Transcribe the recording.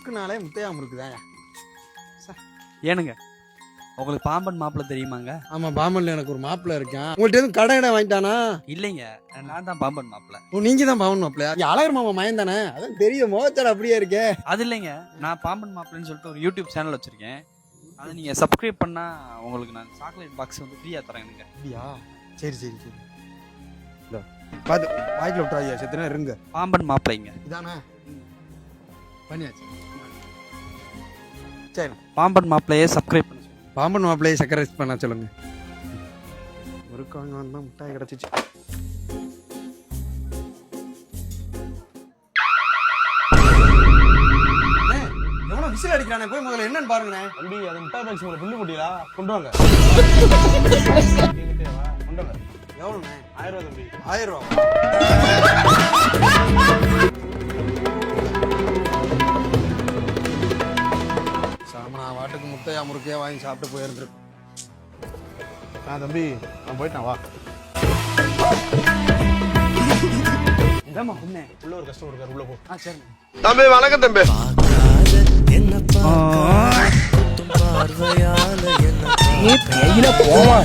முறுக்குனாலே முத்தையா முறுக்குதான். ஏனுங்க உங்களுக்கு பாம்பன் மாப்பிள்ள தெரியுமாங்க? ஆமா, பாம்பன்ல எனக்கு ஒரு மாப்பிள்ள இருக்கான். உங்கள்ட்ட எதுவும் கடை இடம் வாங்கிட்டானா? இல்லைங்க, நான் தான் பாம்பன் மாப்பிள்ள. நீங்க தான் பாம்பன் மாப்பிள்ளையா? அழகர் மாமா மயன் தானே? அதான் தெரியும், முகச்சாடு அப்படியே இருக்கே. அது இல்லைங்க, நான் பாம்பன் மாப்பிள்ளன்னு சொல்லிட்டு ஒரு யூடியூப் சேனல் வச்சிருக்கேன். அதை நீங்க சப்ஸ்கிரைப் பண்ணா உங்களுக்கு நான் சாக்லேட் பாக்ஸ் வந்து ஃப்ரீயா தரேனுங்க. அப்படியா? சரி சரி சரி. பாத்து வாய்க்குல விட்டுறாதியா, செத்துனா இருங்க. பாம்பன் மாப்பிள்ளைங்க இதானே பண்ணியாச்சு. சரி, பாம்பன் மாப்பிள்ளையே சப்ஸ்கிரைப் பண்ண சொல்லுங்க. பாம்பன் மாப்பிள்ளையை சக்கரை பண்ண சொல்லுங்க. முறுக்கு வாங்க வந்தா முட்டாய் கிடச்சிச்சு. எவ்வளோ விசில் அடிக்கிறானே, போய் முதல்ல என்னன்னு பாருங்கண்ணே. தம்பி, அது முட்டாய் பாக்ஸ் உங்களை பில்லு போட்டீங்களா? கொண்டு வாங்க. கொண்டு வாங்க. எவ்வளோண்ணே? 1000 ரூபா தம்பி. 1000 ரூபா. சாமனா வாட்டுக்கு முட்டையா முறுக்கையா வாங்கி சாப்பிட்டு போயிருந்துருக்கு. தம்பி, நான் போயிட்டேன், வா. என்னம்மா உண்மை? உள்ள ஒரு கஸ்டமர் இருக்காரு, உள்ள போ. சரி தம்பி வணக்கம் தம்பி. போவா